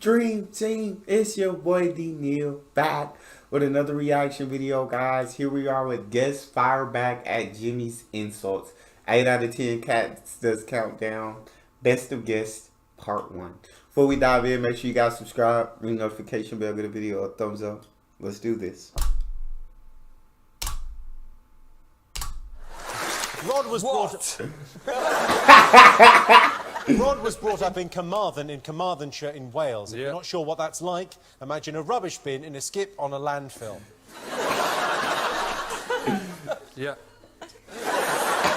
Dream Team, it's your boy D Neil back with another reaction video, guys. Here we are with guest fire back at Jimmy's insults. 8 out of 10 cats does countdown. Best of guests, part 1. Before we dive in, make sure you guys subscribe, ring notification bell, give the video a thumbs up. Let's do this. Rod was brought up in Carmarthenshire in Wales. If you're not sure what that's like, imagine a rubbish bin in a skip on a landfill.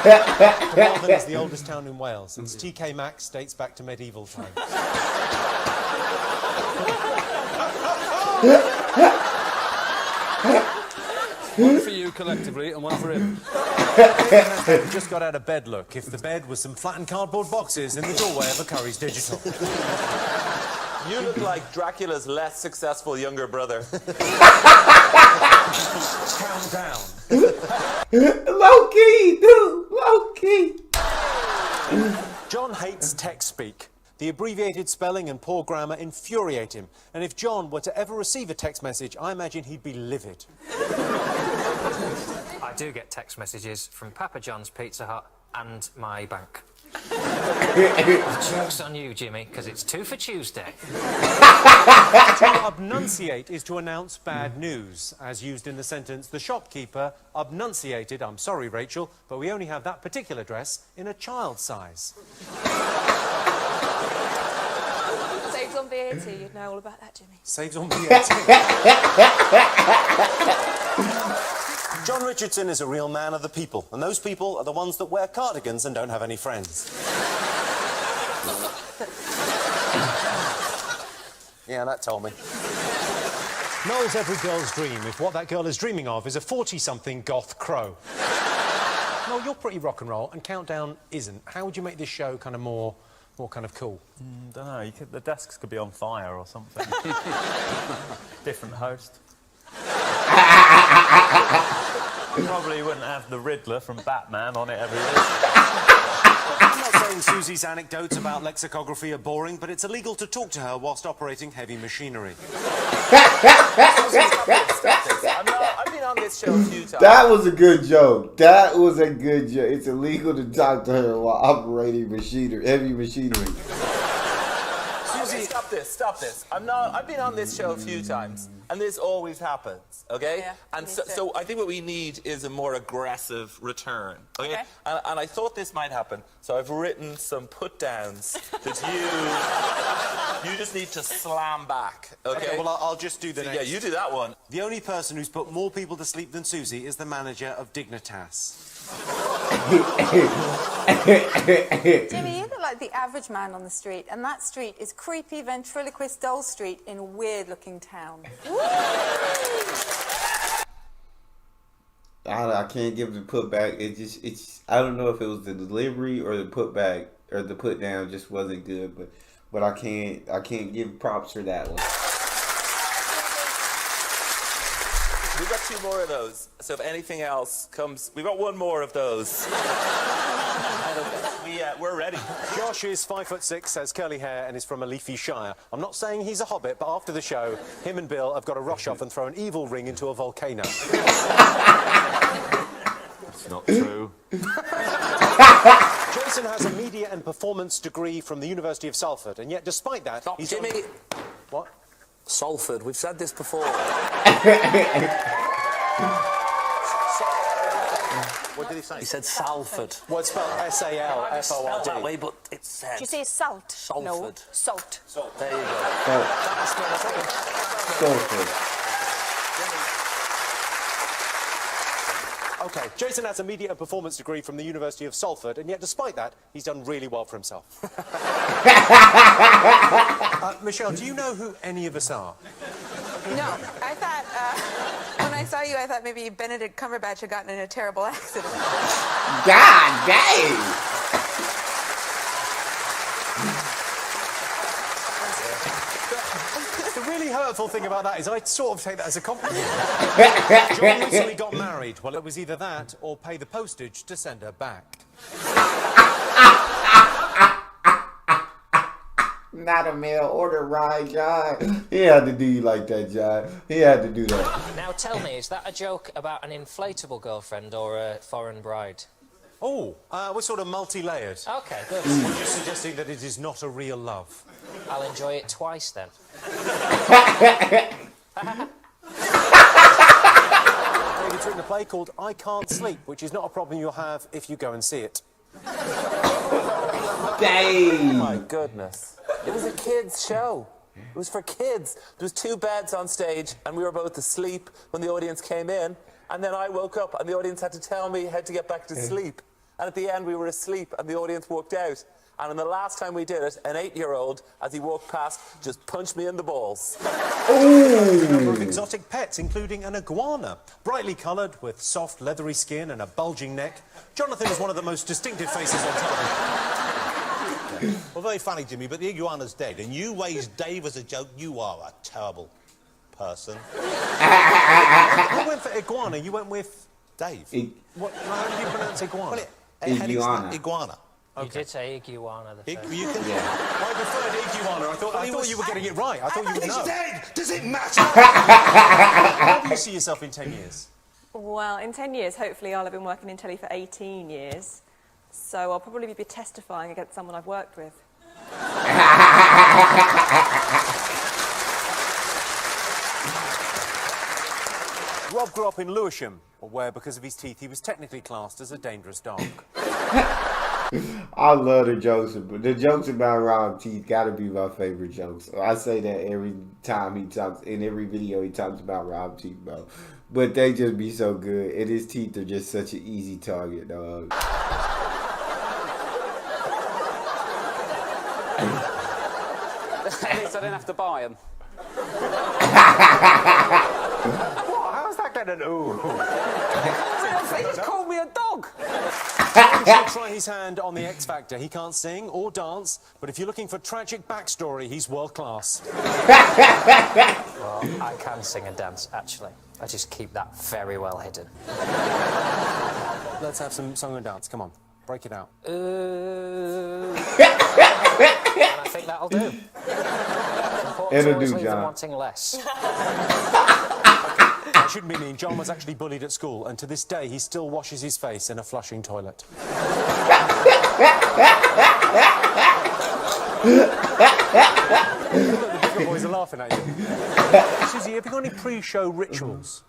Carmarthen is the oldest town in Wales. Its TK Maxx dates back to medieval times. One for you collectively and one for him. Just got out of bed look. If the bed was some flattened cardboard boxes in the doorway of a Curry's Digital. You look like Dracula's less successful younger brother. Calm down. Low key, dude. Low key. John hates text speak. The abbreviated spelling and poor grammar infuriate him. And if John were to ever receive a text message, I imagine he'd be livid. I do get text messages from Papa John's Pizza Hut and my bank. Joke's on you, Jimmy, because it's 2 for Tuesday. To obnunciate is to announce bad news, as used in the sentence, the shopkeeper obnunciated, I'm sorry, Rachel, but we only have that particular dress in a child size. Saves on VAT, you'd know all about that, Jimmy. Saves on VAT. John Richardson is a real man of the people, and those people are the ones that wear cardigans and don't have any friends. Yeah, that told me. Noel's every girl's dream if what that girl is dreaming of is a 40-something goth crow. Noel, you're pretty rock and roll, and Countdown isn't. How would you make this show kind of more kind of cool? Don't know, the desks could be on fire or something. Different host. Probably wouldn't have the Riddler from Batman on it every week. I'm not saying Susie's anecdotes about lexicography are boring, but it's illegal to talk to her whilst operating heavy machinery. I've been on this show a few times. That was a good joke. That was a good joke. It's illegal to talk to her while operating heavy machinery. Okay, stop this. I've been on this show a few times, and this always happens, okay? Yeah, and so I think what we need is a more aggressive return, okay? And I thought this might happen, so I've written some put-downs that you just need to slam back, okay? Well, I'll just do the next. Yeah, you do that one. The only person who's put more people to sleep than Susie is the manager of Dignitas. Jimmy, you look like the average man on the street, and that street is creepy ventriloquist doll street in a weird-looking town. I can't give the putback. It's I don't know if it was the delivery or the putback or the put down just wasn't good, but I can't give props for that one. We've got 2 more of those, so if anything else comes, we've got 1 more of those. We're ready. Josh is 5'6", has curly hair, and is from a leafy shire. I'm not saying he's a hobbit, but after the show, him and Bill have got to rush off and throw an evil ring into a volcano. It's not true. Jason has a media and performance degree from the University of Salford, and yet despite that, he's Jimmy. What? Salford, we've said this before. What did he say? He said Salford. Well, it's spelled S-A-L-F-O-R-D. Spelled that way, but it's said. Did you say salt? Salford. No, salt. There you go. Salford. Okay, Jason has a media and performance degree from the University of Salford, and yet despite that, he's done really well for himself. Michelle, do you know who any of us are? No, I thought, when I saw you, I thought maybe Benedict Cumberbatch had gotten in a terrible accident. God dang! The really hurtful thing about that is I sort of take that as a compliment. John recently got married. Well, it was either that or pay the postage to send her back. Not a mail order ride, John. He had to do you like that, John. He had to do that. Now tell me, is that a joke about an inflatable girlfriend or a foreign bride? Oh, we're sort of multi-layered. Okay, good. You're just suggesting that it is not a real love. I'll enjoy it twice then. David's written a play called I Can't Sleep, which is not a problem you'll have if you go and see it. Dang. My goodness. It was a kids' show. It was for kids. There was 2 beds on stage, and we were both asleep when the audience came in. And then I woke up, and the audience had to tell me how to get back to sleep. And at the end, we were asleep, and the audience walked out. And in the last time we did it, an 8-year-old, as he walked past, just punched me in the balls. A number of exotic pets, including an iguana, brightly coloured with soft, leathery skin and a bulging neck. Jonathan is one of the most distinctive faces on television. Well, very funny, Jimmy, but the iguana's dead, and you raised Dave as a joke. You are a terrible person. You went for iguana, you went with... Dave. How do you pronounce iguana? Well, Iguana. Iguana. You did say iguana the first. You can... I preferred iguana. I thought you were getting it right. I thought you would know. He's dead! Does it matter? How do you see yourself in 10 years? Well, in 10 years, hopefully I'll have been working in telly for 18 years. So I'll probably be testifying against someone I've worked with. Rob grew up in Lewisham, where, because of his teeth, he was technically classed as a dangerous dog. I love the jokes. The jokes about Rob teeth gotta be my favorite jokes. I say that every time he talks, in every video he talks about Rob teeth, bro. But they just be so good. And his teeth are just such an easy target, dog. At least I didn't have to buy them. How's that getting an ooh? He just called me a dog. He should try his hand on the X Factor. He can't sing or dance, but if you're looking for tragic backstory, he's world class. Well, I can sing and dance, actually. I just keep that very well hidden. Let's have some song and dance. Come on, break it out. And I think that'll do. It'll do, Leaving John. wanting less. I shouldn't be mean. John was actually bullied at school, and to this day, he still washes his face in a flushing toilet. Look, the bigger boys are laughing at you. Susie, have you got any pre-show rituals?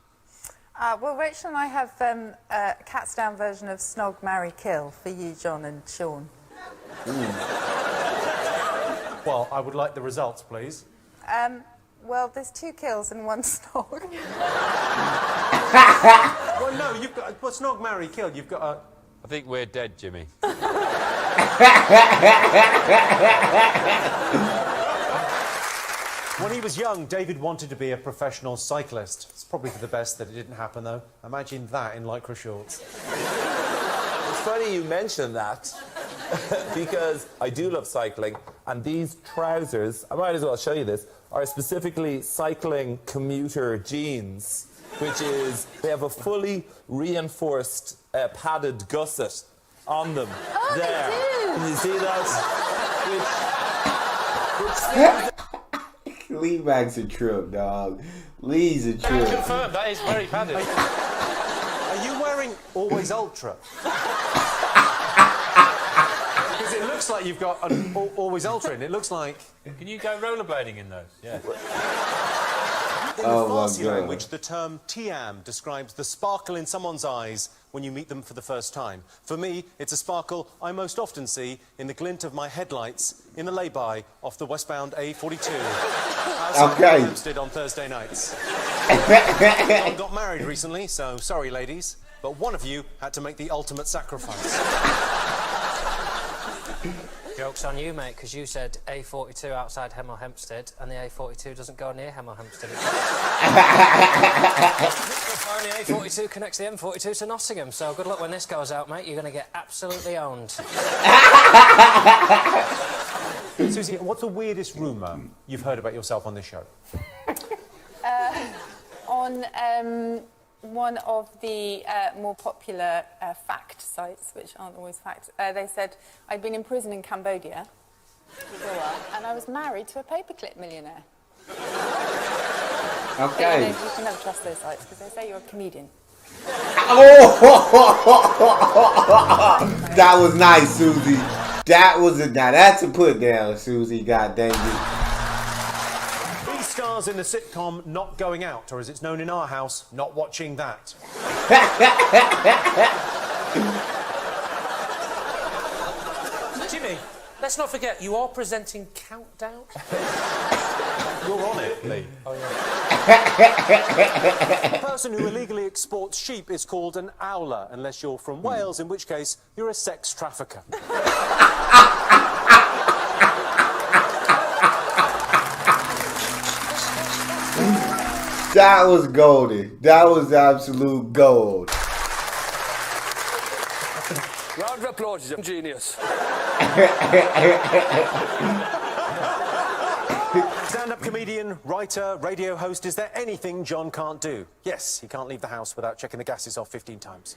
Well, Rachel and I have a Cats Down version of Snog, Marry, Kill for you, John and Sean. Well, I would like the results, please. Well, there's 2 kills and 1 snog. Well, no, you've got... Well, Snog, Marry, Kill, you've got a... I think we're dead, Jimmy. When he was young, David wanted to be a professional cyclist. It's probably for the best that it didn't happen, though. Imagine that in lycra shorts. It's funny you mention that, because I do love cycling, and these trousers, I might as well show you this, are specifically cycling commuter jeans, which is, they have a fully reinforced padded gusset on them. Oh, there. they do. Can you see that? Lee Mac's a trip, dog. Lee's a trip. Confirmed, that is very padded. Are you wearing Always Ultra? Because it looks like you've got an Always Ultra in. It looks like... Can you go rollerblading in those? Yeah. In the Farsi language, the term tiam describes the sparkle in someone's eyes when you meet them for the first time. For me, it's a sparkle I most often see in the glint of my headlights in the lay-by off the westbound A42 outside Hempstead on Thursday nights. I got married recently, so sorry, ladies, but one of you had to make the ultimate sacrifice. Joke's on you, mate, because you said A42 outside Hemel Hempstead, and the A42 doesn't go near Hemel Hempstead. Apparently, A42 connects the M42 to Nottingham, so good luck when this goes out, mate. You're going to get absolutely owned. Susie, what's the weirdest rumour you've heard about yourself on this show? On one of the more popular fact sites, which aren't always facts, they said I'd been in prison in Cambodia for a while, and I was married to a paperclip millionaire. Okay. You can never trust those sites because they say you're a comedian. Oh, that was nice, Susie. Now that's a put down, Susie. God dang it. He stars in the sitcom Not Going Out, or as it's known in our house, Not Watching That. Jimmy, let's not forget, you are presenting Countdown. You're on it, Lee. Oh, yeah. The person who illegally exports sheep is called an owler, unless you're from Wales, in which case you're a sex trafficker. That was golden. That was absolute gold. Round of applause, you're a genius. Stand-up comedian, writer, radio host, is there anything John can't do? Yes, he can't leave the house without checking the gases off 15 times.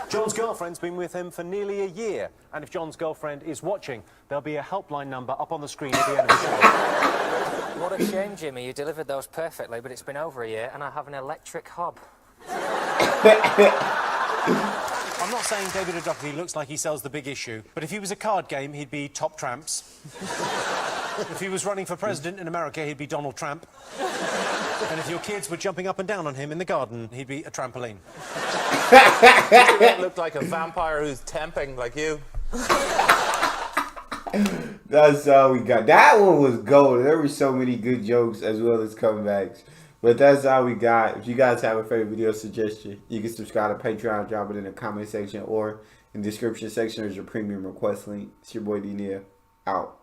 John's girlfriend's been with him for nearly a year, and if John's girlfriend is watching, there'll be a helpline number up on the screen at the end of the show. What a shame, Jimmy. You delivered those perfectly, but it's been over a year and I have an electric hob. I'm not saying David O'Doherty looks like he sells the big issue, but if he was a card game, he'd be Top Tramps. If he was running for president in America, he'd be Donald Trump. And if your kids were jumping up and down on him in the garden, he'd be a trampoline. That looked like a vampire who's temping like you. That's all we got. That one was gold. There were so many good jokes as well as comebacks. But that's all we got. If you guys have a favorite video suggestion, you can subscribe to Patreon, drop it in the comment section, or in the description section is your premium request link. It's your boy D-Neil, out.